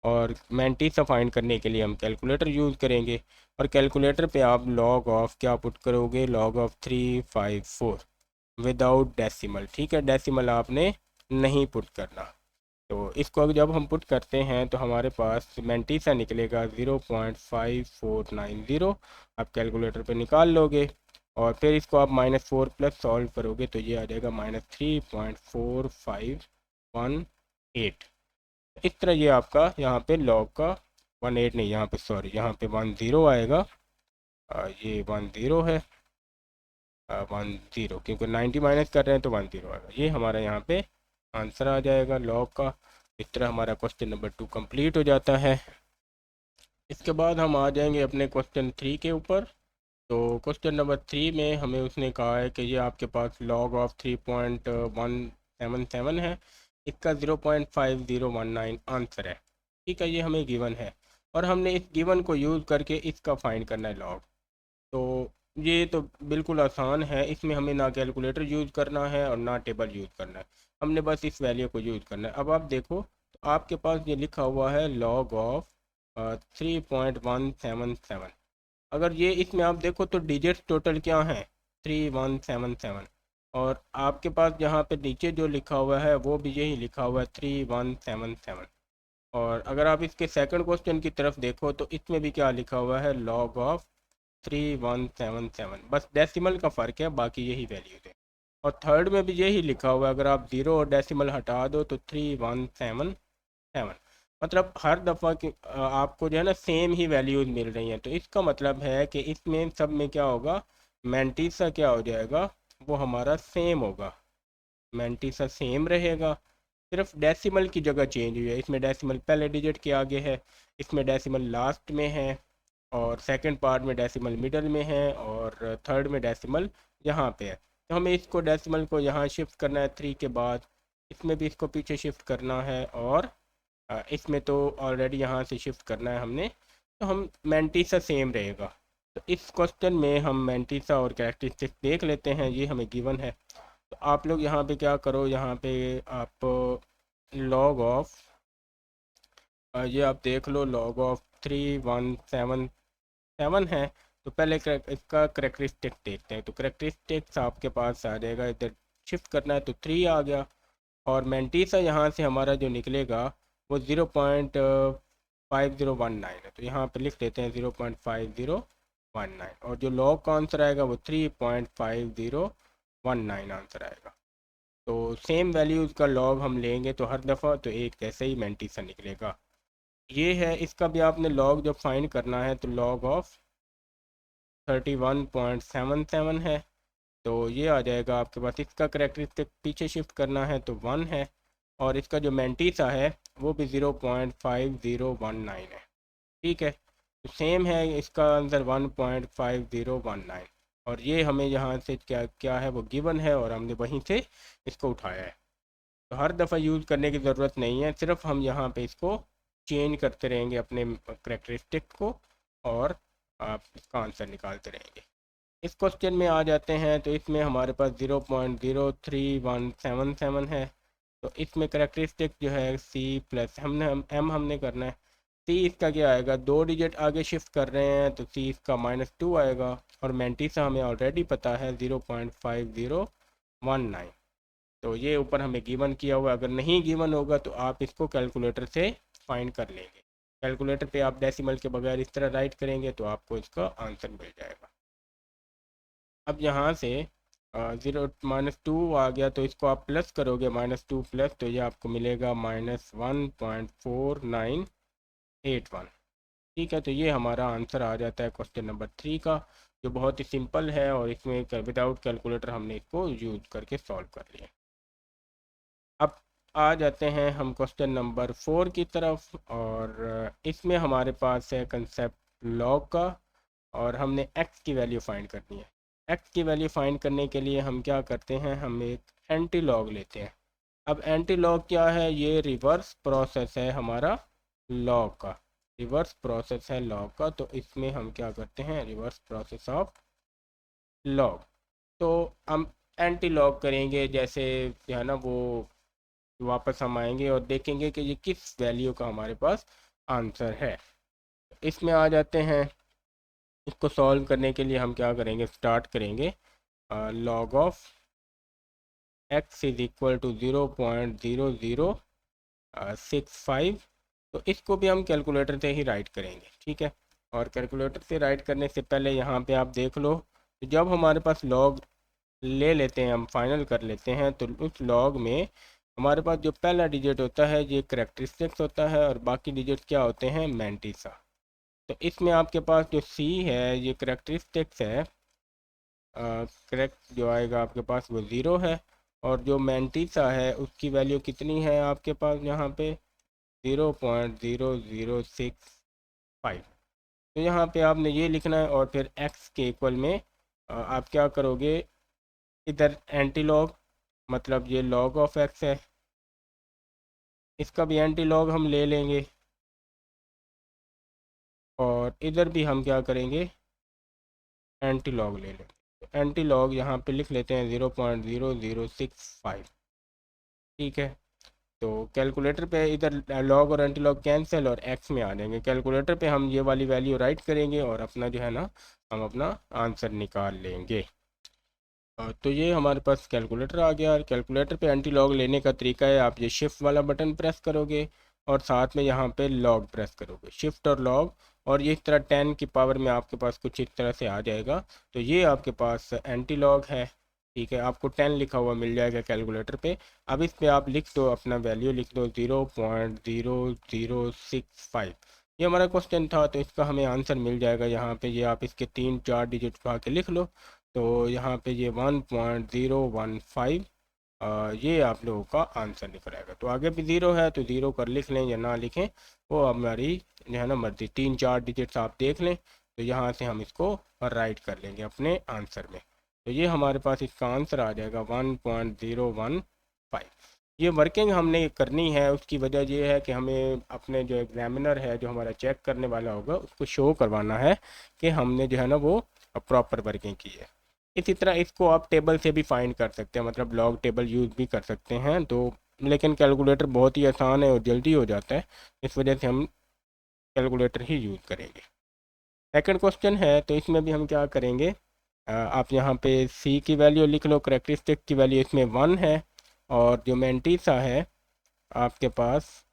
और मैंटीसा फाइंड करने के लिए हम कैलकुलेटर यूज़ करेंगे, और कैलकुलेटर पे आप log ऑफ क्या पुट करोगे, log ऑफ 354 विदाउट डेसिमल। ठीक है, डेसिमल आपने नहीं पुट करना। तो इसको जब हम पुट करते हैं तो हमारे पास मैंटीसा निकलेगा 0.5490। आप कैलकुलेटर पे निकाल लोगे और फिर इसको आप -4 प्लस सॉल्व करोगे तो ये आ जाएगा -3.4518। इस तरह ये आपका यहाँ पे log का 18 नहीं, यहाँ पे सॉरी, यहाँ पे 10 आएगा। ये 10 है, 10, क्योंकि 90 माइनस कर रहे हैं तो 10 आएगा। ये हमारा यहाँ पे आंसर आ जाएगा log का। इस तरह हमारा क्वेश्चन नंबर 2 कंप्लीट हो जाता है। इसके बाद हम आ जाएंगे अपने क्वेश्चन 3 के ऊपर। तो क्वेश्चन नंबर 3 में हमें उसने कहा है कि ये आपके पास log ऑफ 3.177 है, इसका 0.5019 आंसर है। ठीक है, ये हमें गिवन है और हमने इस गिवन को यूज़ करके इसका फाइंड करना है log। तो ये तो बिल्कुल आसान है, इसमें हमें ना कैलकुलेटर यूज़ करना है और ना टेबल यूज़ करना है, हमने बस इस वैल्यू को यूज़ करना है। अब आप देखो तो आपके पास ये लिखा हुआ है log ऑफ 3.177। अगर ये इसमें आप देखो तो डिजिट्स टोटल क्या हैं, 3177। और आपके पास यहाँ पे नीचे जो लिखा हुआ है वो भी यही लिखा हुआ है 3177। और अगर आप इसके सेकंड क्वेश्चन की तरफ देखो तो इसमें भी क्या लिखा हुआ है, log ऑफ 3177, बस डेसिमल का फ़र्क है, बाकी यही वैल्यूज है। और थर्ड में भी यही लिखा हुआ है, अगर आप ज़ीरो और डेसिमल हटा दो तो 3177। मतलब हर दफ़ा की आपको जो है ना सेम ही वैल्यूज़ मिल रही हैं, तो इसका मतलब है कि इसमें सब में क्या होगा, मैंटीसा क्या हो जाएगा, वो हमारा सेम होगा, मैंटीसा सेम रहेगा। सिर्फ डेसिमल की जगह चेंज हुई है, इसमें डेसिमल पहले डिजिट के आगे है, इसमें डेसिमल लास्ट में है, और सेकंड पार्ट में डेसिमल मिडल में है, और थर्ड में डेसिमल यहाँ पे है। तो हमें इसको डेसिमल को यहाँ शिफ्ट करना है 3 के बाद, इसमें भी इसको पीछे शिफ्ट करना है, और इसमें तो ऑलरेडी यहाँ से शिफ्ट करना है हमने, तो हम मैंटीसा सेम रहेगा। तो इस क्वेश्चन में हम मैंटीसा और कैरेक्टरिस्टिक्स देख लेते हैं, ये हमें गिवन है। तो आप लोग यहाँ पे क्या करो, यहाँ पे आप log ऑफ ये आप देख लो, log ऑफ 3177 है। तो पहले इसका करेक्टरिस्टिक देखते हैं। तो करेक्टरिस्टिक्स आपके पास आ जाएगा, इधर शिफ्ट करना है तो 3 आ गया, और मैंटीसा यहाँ से हमारा जो निकलेगा वो 0.5019 है, तो यहाँ पे लिख देते हैं 0.5019, और जो log का आंसर आएगा वो 3.5019 आंसर आएगा। तो सेम वैल्यूज़ का log हम लेंगे तो हर दफ़ा तो एक जैसे ही मैंटीसा निकलेगा। ये है, इसका भी आपने log जब फाइंड करना है तो log ऑफ 31.77 है, तो ये आ जाएगा आपके पास। इसका करेक्टरिस्टिक पीछे शिफ्ट करना है तो 1 है, और इसका जो मैंटीसा है वो भी 0.5019 है। ठीक है, तो सेम है, इसका आंसर 1.5019, और ये हमें यहाँ से क्या क्या है वो गिवन है, और हमने वहीं से इसको उठाया है। तो हर दफ़ा यूज़ करने की ज़रूरत नहीं है, सिर्फ हम यहाँ पे इसको चेंज करते रहेंगे अपने करेक्टरिस्टिक को, और आप इसका आंसर निकालते रहेंगे। इस क्वेश्चन में आ जाते हैं तो इसमें हमारे पास 0.03177 है। तो इसमें करेक्टरिस्टिक जो है सी प्लस एम हमने करना है। सी इसका क्या आएगा, 2 डिजिट आगे शिफ्ट कर रहे हैं तो सी इसका -2 आएगा, और मैंटीसा हमें ऑलरेडी पता है 0.5019। तो ये ऊपर हमें गिवन किया हुआ, अगर नहीं गिवन होगा तो आप इसको कैलकुलेटर से फाइंड कर लेंगे। कैलकुलेटर पे आप डेसिमल के बगैर इस तरह राइट करेंगे तो आपको इसका आंसर मिल जाएगा। अब यहाँ से 0 -2 आ गया तो इसको आप प्लस करोगे, -2 प्लस, तो ये आपको मिलेगा -1.4981। ठीक है, तो ये हमारा आंसर आ जाता है क्वेश्चन नंबर 3 का, जो बहुत ही सिंपल है और इसमें विदाउट कैलकुलेटर हमने इसको यूज करके सॉल्व कर लिया। अब आ जाते हैं हम क्वेश्चन नंबर 4 की तरफ, और इसमें हमारे पास है कंसेप्ट लॉग का, और हमने x की वैल्यू फाइंड करनी है। x की वैल्यू फाइंड करने के लिए हम क्या करते हैं, हम एक एंटी लॉग लेते हैं। अब एंटी लॉग क्या है, ये रिवर्स प्रोसेस है हमारा लॉग का, रिवर्स प्रोसेस है लॉग का। तो इसमें हम क्या करते हैं, रिवर्स प्रोसेस ऑफ लॉग। तो हम एंटी लॉग करेंगे, जैसे जो है ना वो वापस हम आएंगे और देखेंगे कि ये किस वैल्यू का हमारे पास आंसर है। इसमें आ जाते हैं, इसको सॉल्व करने के लिए हम क्या करेंगे, स्टार्ट करेंगे log of x is equal to 0.0065। तो इसको भी हम कैलकुलेटर से ही राइट करेंगे, ठीक है। और कैलकुलेटर से राइट करने से पहले यहाँ पे आप देख लो, तो जब हमारे पास लॉग ले लेते हैं, हम फाइनल कर लेते हैं, तो उस लॉग में हमारे पास जो पहला डिजिट होता है ये करेक्टरिस्टिक्स होता है, और बाकी डिजिट क्या होते हैं, मैंटीसा। तो इसमें आपके पास जो सी है ये करेक्टरिस्टिक्स है, करेक्ट जो आएगा आपके पास वो 0 है, और जो मैंटीसा है उसकी वैल्यू कितनी है आपके पास यहाँ पे 0.0065। तो यहाँ पे आपने ये लिखना है, और फिर x के इक्वल में आप क्या करोगे, इधर एंटी लॉग, मतलब ये लॉग ऑफ x है, इसका भी एंटी लॉग हम ले लेंगे, और इधर भी हम क्या करेंगे, एंटी लॉग ले लेंगे। एंटी लॉग यहाँ पे लिख लेते हैं 0.0065। ठीक है, तो कैलकुलेटर पे इधर लॉग और एंटी लॉग कैंसिल और एक्स में आ जाएंगे। कैलकुलेटर पे हम ये वाली वैल्यू राइट करेंगे और अपना जो है ना, हम अपना आंसर निकाल लेंगे। तो ये हमारे पास कैलकुलेटर आ गया, और कैलकुलेटर पे एंटी लॉग लेने का तरीका है, आप ये शिफ्ट वाला बटन प्रेस करोगे और साथ में यहाँ पे लॉग प्रेस करोगे, शिफ्ट और लॉग, और ये इस तरह 10 की पावर में आपके पास कुछ इस तरह से आ जाएगा। तो ये आपके पास एंटी लॉग है, ठीक है, आपको 10 लिखा हुआ मिल जाएगा कैलकुलेटर पे। अब इस पे आप लिख दो, अपना वैल्यू लिख दो 0.0065। ये हमारा क्वेश्चन था, तो इसका हमें आंसर मिल जाएगा यहाँ पे। ये आप इसके 3-4 डिजिट उठा के लिख लो, तो यहाँ पे ये 1.015 ये आप लोगों का आंसर निकल आएगा। तो आगे भी 0 है तो 0 कर लिख लें या ना लिखें, वो हमारी जो है ना मर्जी। 3-4 डिजिट्स आप देख लें, तो यहाँ से हम इसको राइट कर लेंगे अपने आंसर में। तो ये हमारे पास इसका आंसर आ जाएगा 1.015। ये वर्किंग हमने करनी है, उसकी वजह ये है कि हमें अपने जो एग्जामिनर है, जो हमारा चेक करने वाला होगा, उसको शो करवाना है कि हमने जो है ना वो प्रॉपर वर्किंग की है। इसी तरह इसको आप टेबल से भी फाइंड कर सकते हैं, मतलब लॉग टेबल यूज़ भी कर सकते हैं। तो लेकिन कैलकुलेटर बहुत ही आसान है और जल्दी हो जाता है, इस वजह से हम कैलकुलेटर ही यूज़ करेंगे। सेकंड क्वेश्चन है, तो इसमें भी हम क्या करेंगे, आप यहाँ पे सी की वैल्यू लिख लो, करेक्टरिस्टिक की वैल्यू इसमें 1 है, और जो मैंटीसा है आपके पास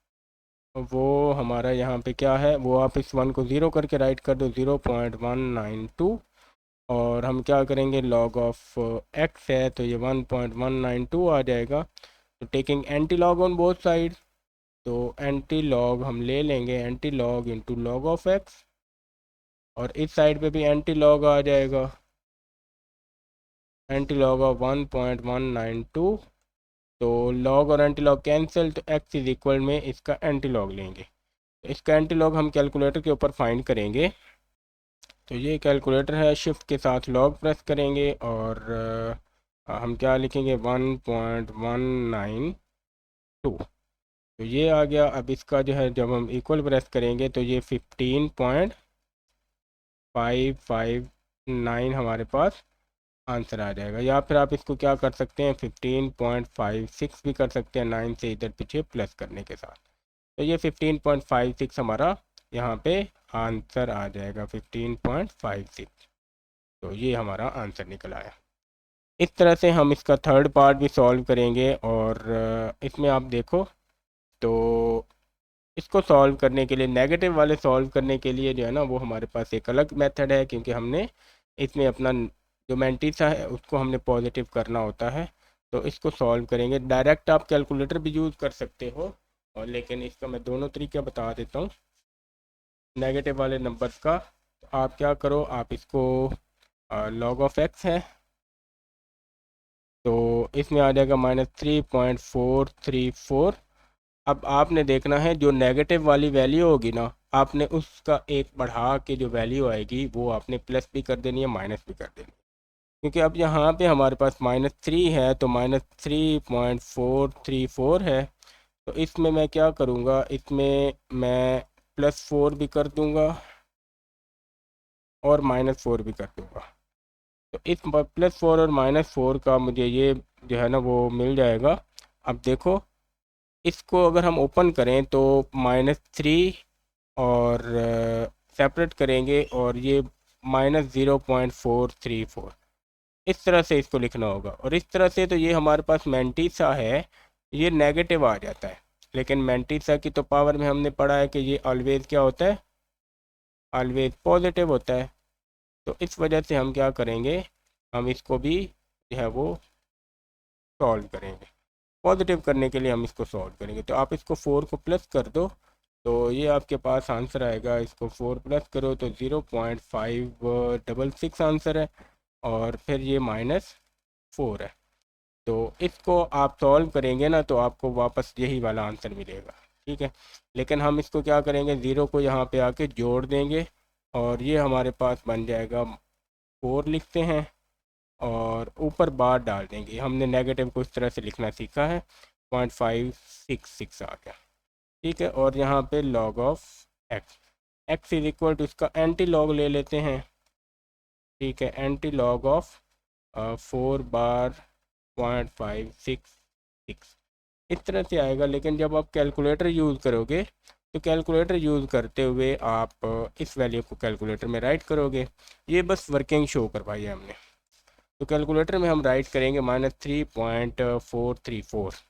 वो हमारा यहाँ पे क्या है, वो आप इस 1 को 0 करके राइट कर दो, 0.192। और हम क्या करेंगे, लॉग ऑफ एक्स है तो ये 1.192 आ जाएगा। तो taking anti log on both side, तो एंटी लॉग हम ले लेंगे, anti log into log of x, और इस साइड पे भी एंटी लॉग आ जाएगा, एंटी लॉग ऑफ 1.192। तो लॉग और एंटी लॉग कैंसिल, तो एक्स इज इक्वल में इसका एंटी लॉग लेंगे। तो इसका एंटी लॉग हम कैलकुलेटर के ऊपर फाइंड करेंगे। तो ये कैलकुलेटर है, शिफ्ट के साथ लॉग प्रेस करेंगे, और हम क्या लिखेंगे 1.192। तो ये आ गया। अब इसका जो है जब हम इक्वल प्रेस करेंगे तो ये 15.552 9 हमारे पास आंसर आ जाएगा। या फिर आप इसको क्या कर सकते हैं, 15.56 भी कर सकते हैं 9 से इधर पीछे प्लस करने के साथ। तो ये 15.56 हमारा यहाँ पे आंसर आ जाएगा, 15.56। तो ये हमारा आंसर निकल आया। इस तरह से हम इसका थर्ड पार्ट भी सॉल्व करेंगे। और इसमें आप देखो तो इसको सॉल्व करने के लिए, नेगेटिव वाले सॉल्व करने के लिए जो है ना, वो हमारे पास एक अलग मेथड है, क्योंकि हमने इसमें अपना जो मैंटीसा है उसको हमने पॉजिटिव करना होता है। तो इसको सॉल्व करेंगे। डायरेक्ट आप कैलकुलेटर भी यूज़ कर सकते हो, और लेकिन इसका मैं दोनों तरीके बता देता हूँ नेगेटिव वाले नंबर्स का। तो आप क्या करो, आप इसको लॉग ऑफ एक्स है तो इसमें आ जाएगा -3.434। अब आपने देखना है जो नेगेटिव वाली वैल्यू होगी ना, आपने उसका एक बढ़ा के जो वैल्यू आएगी वो आपने प्लस भी कर देनी है, माइनस भी कर देनी है। क्योंकि अब यहाँ पे हमारे पास -3 है तो -3.434 है। तो इसमें मैं क्या करूँगा, इसमें मैं +4 भी कर दूँगा और -4 भी कर दूँगा। तो इस +4 और -4 का मुझे ये जो है ना वो मिल जाएगा। अब देखो इसको अगर हम ओपन करें तो -3 और सेपरेट करेंगे और ये -0.434, इस तरह से इसको लिखना होगा। और इस तरह से तो ये हमारे पास मैंटीसा है, ये नेगेटिव आ जाता है। लेकिन मैंटीसा की तो पावर में हमने पढ़ा है कि ये ऑलवेज क्या होता है, ऑलवेज पॉजिटिव होता है। तो इस वजह से हम क्या करेंगे, हम इसको भी जो है वो सॉल्व करेंगे। पॉजिटिव करने के लिए हम इसको सॉल्व करेंगे। तो आप इसको 4 को प्लस कर दो तो ये आपके पास आंसर आएगा। इसको 4 प्लस करो तो 0.566 आंसर है, और फिर ये -4 है। तो इसको आप सॉल्व करेंगे ना तो आपको वापस यही वाला आंसर मिलेगा, ठीक है। लेकिन हम इसको क्या करेंगे, ज़ीरो को यहाँ पे आके जोड़ देंगे और ये हमारे पास बन जाएगा 4 लिखते हैं और ऊपर बार डाल देंगे। हमने नेगेटिव को इस तरह से लिखना सीखा है, 0.566 आ गया, ठीक है। और यहाँ पे log of x, x is equal to इसका एंटी लॉग ले लेते हैं, ठीक है। एंटी लॉग ऑफ 4 बार 0.566 इस तरह से आएगा। लेकिन जब आप कैलकुलेटर यूज़ करोगे तो कैलकुलेटर यूज़ करते हुए आप इस वैल्यू को कैलकुलेटर में राइट करोगे। ये बस वर्किंग शो करवाई है हमने। तो कैलकुलेटर में हम राइट करेंगे -3.434।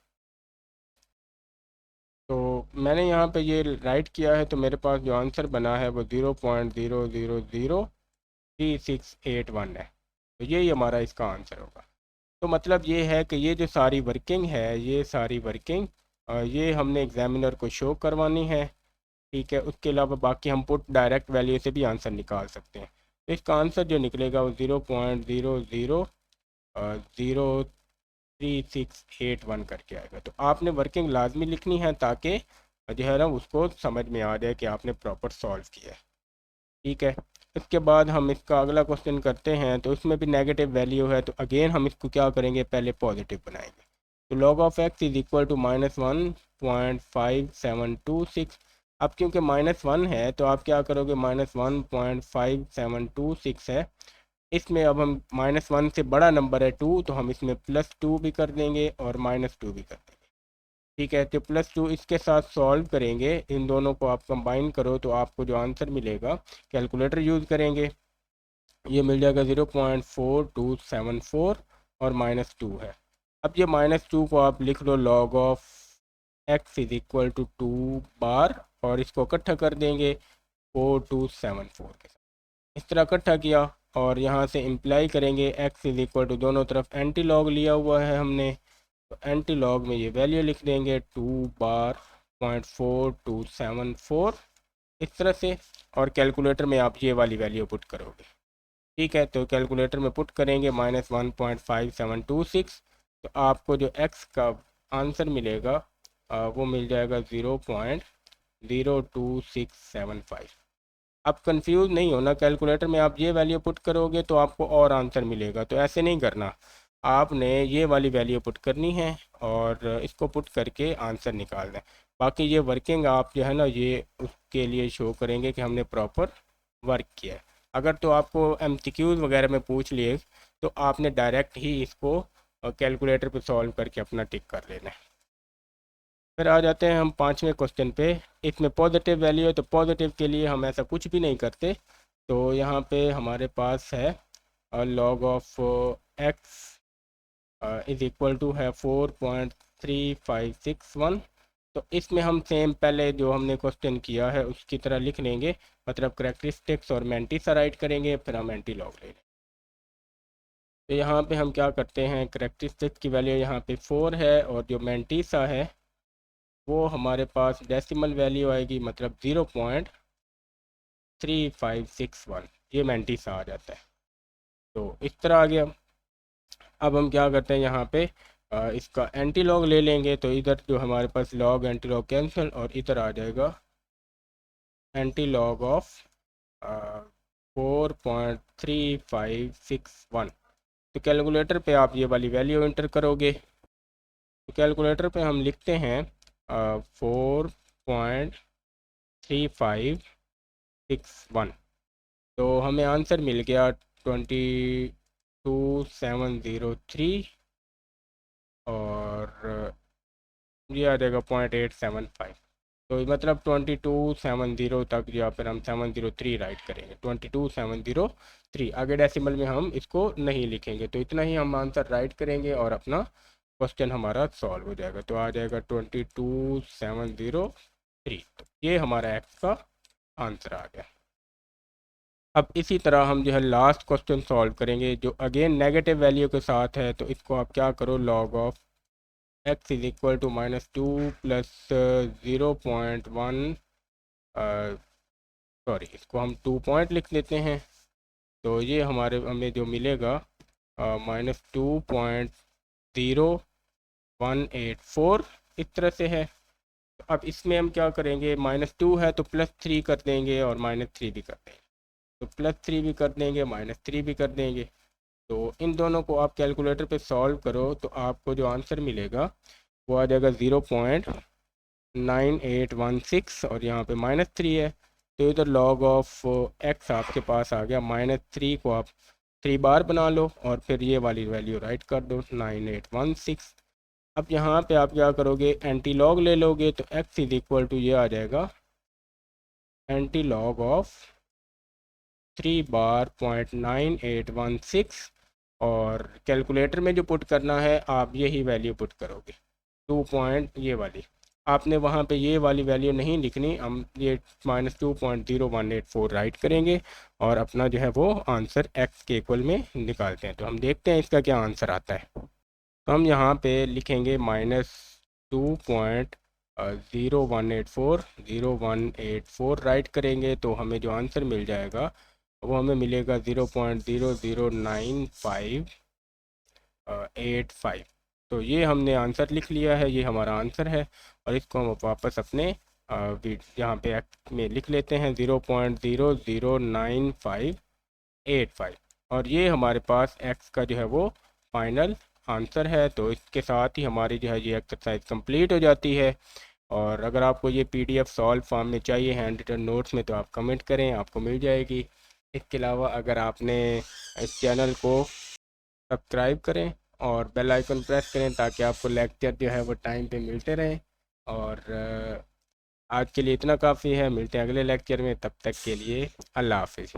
तो मैंने यहाँ पे ये राइट किया है, तो मेरे पास जो आंसर बना है वो 0.000361 है। तो यही हमारा इसका आंसर होगा। तो मतलब ये है कि ये जो सारी वर्किंग है, ये सारी वर्किंग ये हमने एग्जामिनर को शो करवानी है, ठीक है। उसके अलावा बाकी हम पुट डायरेक्ट वैल्यू से भी आंसर निकाल सकते हैं। तो इसका आंसर जो निकलेगा वो 0.000361 करके आएगा। तो आपने वर्किंग लाजमी लिखनी है ताकि जो है ना उसको समझ में आ जाए कि आपने प्रॉपर सॉल्व किया है, ठीक है। इसके बाद हम इसका अगला क्वेश्चन करते हैं। तो इसमें भी नेगेटिव वैल्यू है, तो अगेन हम इसको क्या करेंगे, पहले पॉजिटिव बनाएंगे। तो log of x is equal to -1.5726। अब क्योंकि -1 है तो आप क्या करोगे, -1.5726 है, इसमें अब हम -1 से बड़ा नंबर है 2, तो हम इसमें +2 भी कर देंगे और -2 भी कर देंगे, ठीक है। तो +2 इसके साथ सॉल्व करेंगे, इन दोनों को आप कंबाइन करो तो आपको जो आंसर मिलेगा, कैलकुलेटर यूज़ करेंगे, ये मिल जाएगा 0.4274 और -2 है। अब ये -2 को आप लिख लो log of x is equal to 2 बार, और इसको इकट्ठा कर देंगे 4274 के साथ। इस तरह इकट्ठा किया और यहाँ से इम्प्लाई करेंगे एक्स इज इक्वल टू, दोनों तरफ एंटी लॉग लिया हुआ है हमने, तो एंटी लॉग में ये वैल्यू लिख देंगे 2 बार 0.4274 इस तरह से। और कैलकुलेटर में आप ये वाली वैल्यू पुट करोगे, ठीक है। तो कैलकुलेटर में पुट करेंगे -1.5726, तो आपको जो एक्स का आंसर मिलेगा वो मिल जाएगा 0.02675। आप कंफ्यूज नहीं होना, कैलकुलेटर में आप ये वैल्यू पुट करोगे तो आपको और आंसर मिलेगा, तो ऐसे नहीं करना। आपने ये वाली वैल्यू पुट करनी है और इसको पुट करके आंसर निकालना है। बाकी ये वर्किंग आप जो है ना ये उसके लिए शो करेंगे कि हमने प्रॉपर वर्क किया है। अगर तो आपको MCQs वगैरह में पूछ लिए तो आपने डायरेक्ट ही इसको कैलकुलेटर पे सॉल्व करके अपना टिक कर लेना है। फिर आ जाते हैं हम पाँचवें क्वेश्चन पे। इसमें पॉजिटिव वैल्यू है तो पॉजिटिव के लिए हम ऐसा कुछ भी नहीं करते। तो यहाँ पे हमारे पास है log of x is equal to है 4.3561। तो इसमें हम सेम पहले जो हमने क्वेश्चन किया है उसकी तरह लिख लेंगे, मतलब करेक्टरिस्टिक्स और मैंटीसा राइट करेंगे, फिर हम एंटी लॉग ले लेंगे। तो यहाँ पे हम क्या करते हैं, करेक्टरिस्टिक्स की वैल्यू यहाँ पे 4 है और जो मैंटीसा है वो हमारे पास डेसिमल वैल्यू आएगी, मतलब 0.3561, ये मैंटीसा आ जाता है। तो इस तरह आ गया। अब हम क्या करते हैं यहाँ पे इसका एंटी लॉग ले लेंगे, तो इधर जो हमारे पास लॉग एंटी लॉग कैंसिल और इधर आ जाएगा एंटी लॉग ऑफ 4.3561। तो कैलकुलेटर पे आप ये वाली वैल्यू एंटर करोगे। तो कैलकुलेटर पे हम लिखते हैं 4.3561। तो हमें आंसर मिल गया 22703 और ये आ जाएगा 0.875। तो मतलब 2270 तक, या फिर हम 703 राइट करेंगे, 22703। आगे डेसिमल में हम इसको नहीं लिखेंगे। तो इतना ही हम आंसर राइट करेंगे और अपना क्वेश्चन हमारा सॉल्व हो जाएगा। तो आ जाएगा 22703। तो ये हमारा एक्स का आंसर आ गया। अब इसी तरह हम जो है लास्ट क्वेश्चन सॉल्व करेंगे जो अगेन नेगेटिव वैल्यू के साथ है। तो इसको आप क्या करो, log of x is equal to -2 plus 0.1, sorry इसको हम 2 पॉइंट लिख लेते हैं। तो ये हमें जो मिलेगा -2.0184 इस तरह से है। तो अब इसमें हम क्या करेंगे, -2 है तो +3 कर देंगे और -3 भी कर देंगे। तो +3 भी कर देंगे, -3 भी कर देंगे। तो इन दोनों को आप कैलकुलेटर पे सॉल्व करो तो आपको जो आंसर मिलेगा वो आ जाएगा 0.9816 और यहाँ पे -3 है। तो इधर लॉग ऑफ एक्स आपके पास आ गया। -3 को आप 3 बार बना लो और फिर ये वाली वैल्यू राइट कर दो 9816। अब यहाँ पे आप क्या करोगे, एंटी लॉग ले लोगे। तो एक्स इज इक्वल टू ये आ जाएगा एंटी लॉग ऑफ 3 बार 0.9816 और कैलकुलेटर में जो पुट करना है आप यही वैल्यू पुट करोगे 2 पॉइंट ये वाली। आपने वहाँ पे ये वाली वैल्यू नहीं लिखनी, हम ये -2.0184 राइट करेंगे और अपना जो है वो आंसर एक्स के इक्वल में निकालते हैं। तो हम देखते हैं इसका क्या आंसर आता है। तो हम यहाँ पे लिखेंगे -2.0184 राइट करेंगे। तो हमें जो आंसर मिल जाएगा वो हमें मिलेगा 0.009585। तो ये हमने आंसर लिख लिया है, ये हमारा आंसर है। और इसको हम वापस अपने यहाँ पे में लिख लेते हैं 0.009585। और ये हमारे पास एक्स का जो है वो फाइनल आंसर है। तो इसके साथ ही हमारी जो है ये एक्सरसाइज कंप्लीट हो जाती है। और अगर आपको ये PDF सॉल्व फॉर्म में चाहिए हैंड रिटन नोट्स में तो आप कमेंट करें, आपको मिल जाएगी। इसके अलावा अगर आपने इस चैनल को सब्सक्राइब करें और बेल आइकन प्रेस करें ताकि आपको लेक्चर जो है वो टाइम पे मिलते रहें। और आज के लिए इतना काफ़ी है, मिलते हैं अगले लेक्चर में, तब तक के लिए अल्लाह हाफिज़।